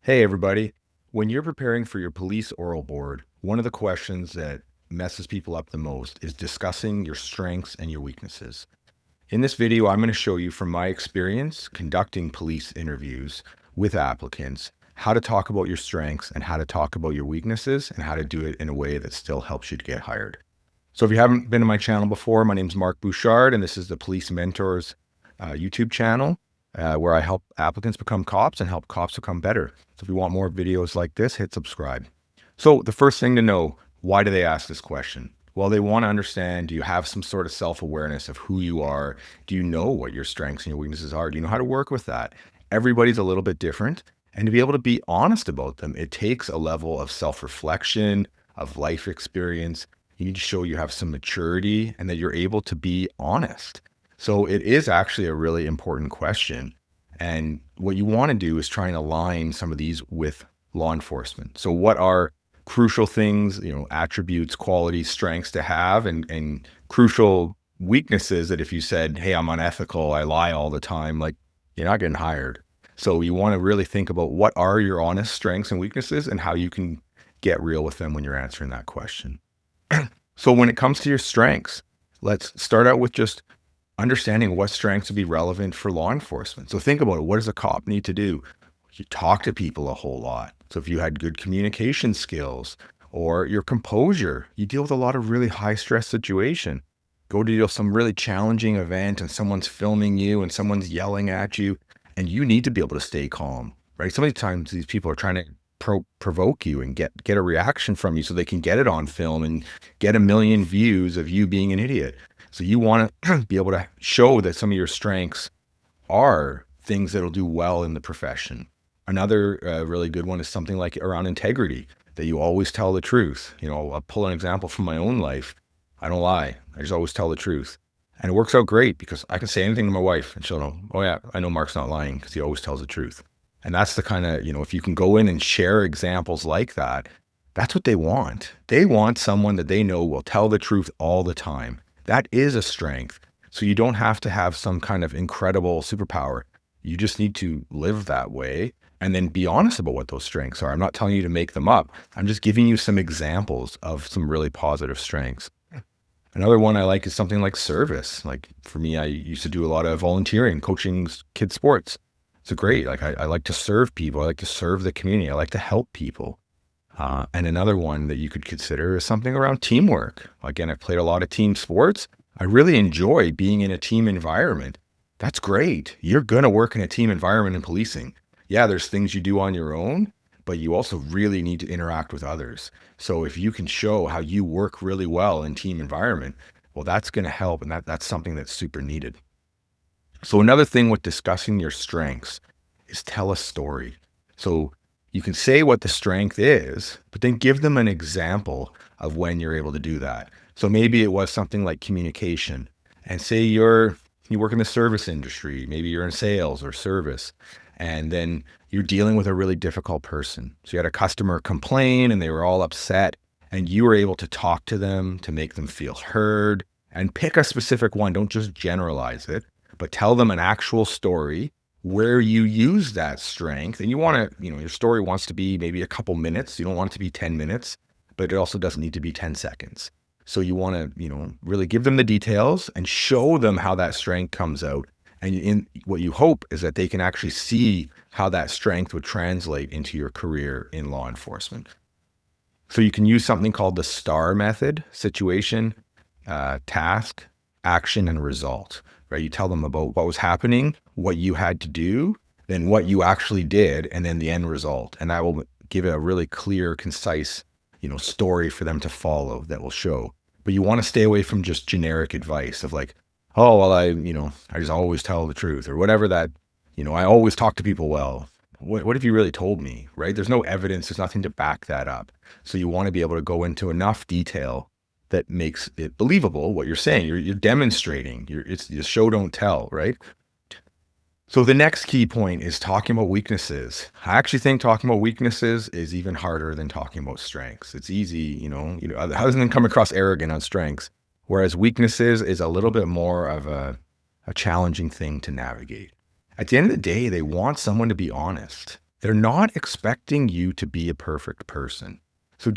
Hey, everybody. When you're preparing for your police oral board, one of the questions that messes people up the most is discussing your strengths and your weaknesses. In this video, I'm going to show you from my experience conducting police interviews with applicants how to talk about your strengths and how to talk about your weaknesses and how to do it in a way that still helps you to get hired. So if you haven't been to my channel before, my name is Mark Bouchard, and this is the Police Mentors YouTube channel where I help applicants become cops and help cops become better. So if you want more videos like this, hit subscribe. So the first thing to know, why do they ask this question? Well, they want to understand, do you have some sort of self-awareness of who you are? Do you know what your strengths and your weaknesses are? Do you know how to work with that? Everybody's a little bit different. And to be able to be honest about them, it takes a level of self-reflection, of life experience. You need to show you have some maturity and that you're able to be honest. So it is actually a really important question. And what you want to do is try and align some of these with law enforcement. So what are crucial things, attributes, qualities, strengths to have, and crucial weaknesses that if you said, hey, I'm unethical, I lie all the time, like you're not getting hired. So you want to really think about what are your honest strengths and weaknesses and how you can get real with them when you're answering that question. So when it comes to your strengths, let's start out with just understanding what strengths would be relevant for law enforcement. So think about it. What does a cop need to do? You talk to people a whole lot. So if you had good communication skills or your composure, you deal with a lot of really high stress situation. Go to some really challenging event and someone's filming you and someone's yelling at you and you need to be able to stay calm, right? So many times these people are trying to provoke you and get a reaction from you so they can get it on film and get a million views of you being an idiot. So you want to be able to show that some of your strengths are things that'll do well in the profession. Another really good one is something like around integrity, that you always tell the truth. I'll pull an example from my own life. I don't lie. I just always tell the truth. And it works out great because I can say anything to my wife and she'll know, oh yeah, I know Mark's not lying because he always tells the truth. And that's the kind of, if you can go in and share examples like that, that's what they want. They want someone that they know will tell the truth all the time. That is a strength. So you don't have to have some kind of incredible superpower. You just need to live that way and then be honest about what those strengths are. I'm not telling you to make them up. I'm just giving you some examples of some really positive strengths. Another one I like is something like service. Like for me, I used to do a lot of volunteering, coaching kids sports. It's great. Like I like to serve people. I like to serve the community. I like to help people. And another one that you could consider is something around teamwork. Again, I've played a lot of team sports. I really enjoy being in a team environment. That's great. You're going to work in a team environment in policing. Yeah, there's things you do on your own, but you also really need to interact with others. So if you can show how you work really well in team environment, well, that's going to help. And that's something that's super needed. So another thing with discussing your strengths is tell a story. So you can say what the strength is, but then give them an example of when you're able to do that. So maybe it was something like communication, and say you work in the service industry, maybe you're in sales or service, and then you're dealing with a really difficult person. So you had a customer complain and they were all upset, and you were able to talk to them to make them feel heard and pick a specific one. Don't just generalize it, but tell them an actual story where you use that strength. And you want to, your story wants to be maybe a couple minutes. You don't want it to be 10 minutes, but it also doesn't need to be 10 seconds. So you want to, really give them the details and show them how that strength comes out. And what you hope is that they can actually see how that strength would translate into your career in law enforcement. So you can use something called the STAR method: situation, task, action, and result. Right? You tell them about what was happening, what you had to do, then what you actually did, and then the end result. And that will give a really clear, concise, story for them to follow that will show. But you want to stay away from just generic advice of like, oh, well, I just always tell the truth or whatever that, I always talk to people well. What have you really told me, right? There's no evidence. There's nothing to back that up. So you want to be able to go into enough detail that makes it believable what you're saying. You're demonstrating. It's show, don't tell, right? So the next key point is talking about weaknesses. I actually think talking about weaknesses is even harder than talking about strengths. It's easy, how doesn't it come across arrogant on strengths? Whereas weaknesses is a little bit more of a challenging thing to navigate. At the end of the day, they want someone to be honest. They're not expecting you to be a perfect person. So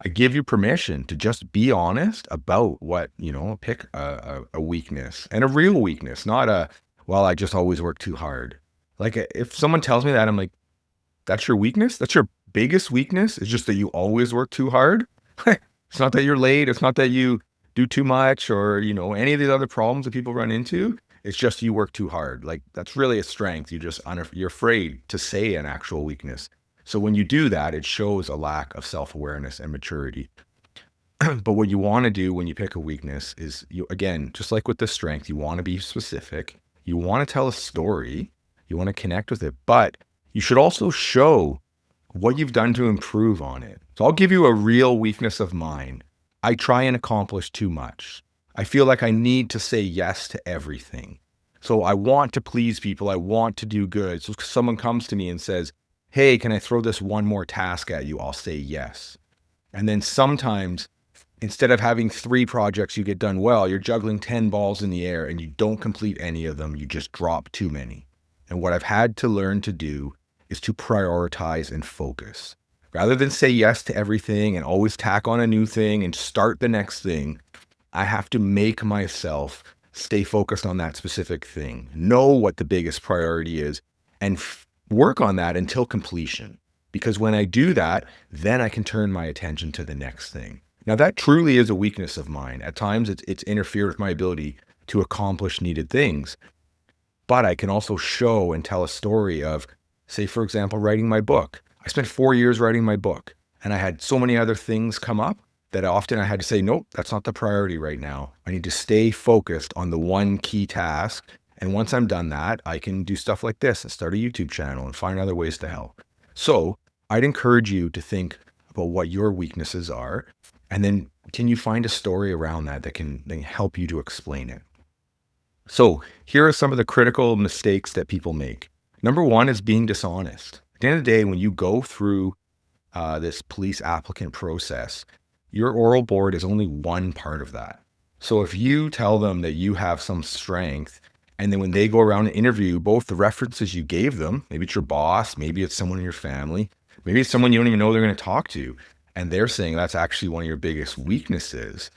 I give you permission to just be honest about pick a weakness and a real weakness, not well, I just always work too hard. Like if someone tells me that, I'm like, that's your weakness? That's your biggest weakness? It's just that you always work too hard? It's not that you're late. It's not that you do too much or, any of these other problems that people run into. It's just you work too hard. Like that's really a strength. You're afraid to say an actual weakness. So when you do that, it shows a lack of self-awareness and maturity. But what you want to do when you pick a weakness is again, just like with the strength, you want to be specific. You want to tell a story. You want to connect with it, but you should also show what you've done to improve on it. So I'll give you a real weakness of mine. I try and accomplish too much. I feel like I need to say yes to everything. So I want to please people. I want to do good. So if someone comes to me and says, hey, can I throw this one more task at you? I'll say yes. And then sometimes instead of having 3 projects you get done well, you're juggling 10 balls in the air and you don't complete any of them. You just drop too many. And what I've had to learn to do is to prioritize and focus. Rather than say yes to everything and always tack on a new thing and start the next thing, I have to make myself stay focused on that specific thing, know what the biggest priority is, and work on that until completion. Because when I do that, then I can turn my attention to the next thing. Now, that truly is a weakness of mine. At times, it's interfered with my ability to accomplish needed things. But I can also show and tell a story of, say, for example, writing my book. I spent 4 years writing my book, and I had so many other things come up that often I had to say, nope, that's not the priority right now. I need to stay focused on the one key task. And once I'm done that, I can do stuff like this and start a YouTube channel and find other ways to help. So I'd encourage you to think about what your weaknesses are, and then can you find a story around that can help you to explain it? So here are some of the critical mistakes that people make. Number 1 is being dishonest. At the end of the day, when you go through this police applicant process, your oral board is only one part of that. So if you tell them that you have some strength, and then when they go around and interview, both the references you gave them, maybe it's your boss, maybe it's someone in your family, maybe it's someone you don't even know they're going to talk to, and they're saying that's actually one of your biggest weaknesses,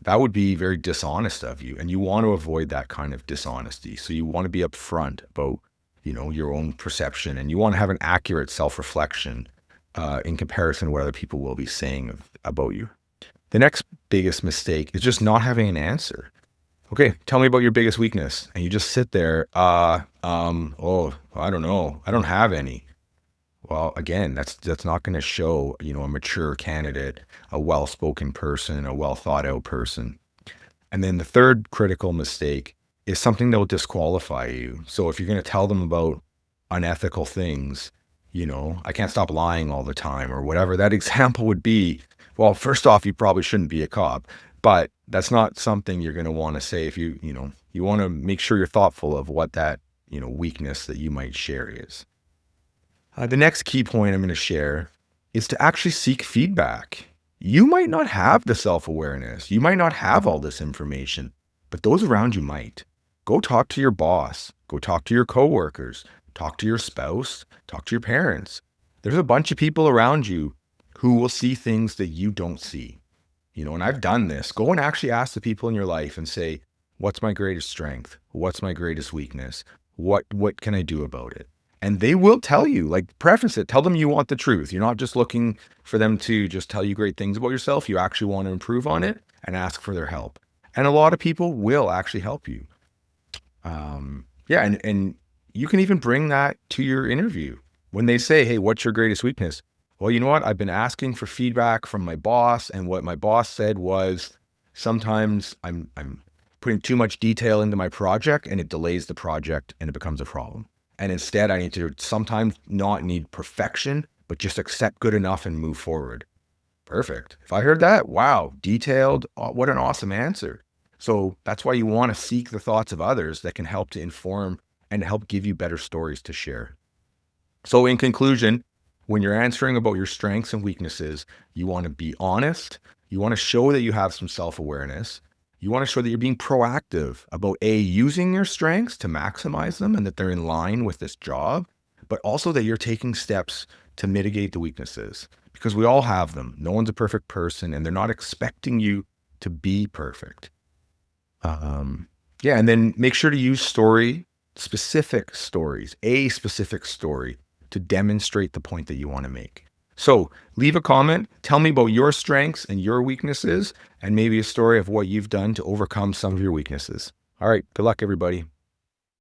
that would be very dishonest of you. And you want to avoid that kind of dishonesty. So you want to be upfront about, your own perception, and you want to have an accurate self-reflection in comparison to what other people will be saying about you. The next biggest mistake is just not having an answer. Okay, tell me about your biggest weakness. And you just sit there, I don't know. I don't have any. Well, again, that's not going to show, a mature candidate, a well-spoken person, a well-thought-out person. And then the third critical mistake is something that will disqualify you. So if you're going to tell them about unethical things, I can't stop lying all the time or whatever that example would be. Well, first off, you probably shouldn't be a cop, but that's not something you're going to want to say if you want to make sure you're thoughtful of what that, weakness that you might share is. The next key point I'm going to share is to actually seek feedback. You might not have the self-awareness. You might not have all this information, but those around you might. Go talk to your boss. Go talk to your coworkers. Talk to your spouse. Talk to your parents. There's a bunch of people around you who will see things that you don't see. And I've done this. Go and actually ask the people in your life and say, what's my greatest strength? What's my greatest weakness? What can I do about it? And they will tell you, preface it. Tell them you want the truth. You're not just looking for them to just tell you great things about yourself. You actually want to improve on it and ask for their help. And a lot of people will actually help you. And you can even bring that to your interview. When they say, hey, what's your greatest weakness? Well, you know what? I've been asking for feedback from my boss, and what my boss said was sometimes I'm putting too much detail into my project and it delays the project and it becomes a problem. And instead, I need to sometimes not need perfection, but just accept good enough and move forward. Perfect. If I heard that, wow, detailed, what an awesome answer. So that's why you want to seek the thoughts of others that can help to inform and help give you better stories to share. So in conclusion, when you're answering about your strengths and weaknesses, you want to be honest. You want to show that you have some self-awareness. You want to show that you're being proactive about using your strengths to maximize them and that they're in line with this job, but also that you're taking steps to mitigate the weaknesses, because we all have them. No one's a perfect person, and they're not expecting you to be perfect. Yeah, and then make sure to use specific stories, a specific story to demonstrate the point that you want to make. So leave a comment, tell me about your strengths and your weaknesses, and maybe a story of what you've done to overcome some of your weaknesses. All right, good luck, everybody.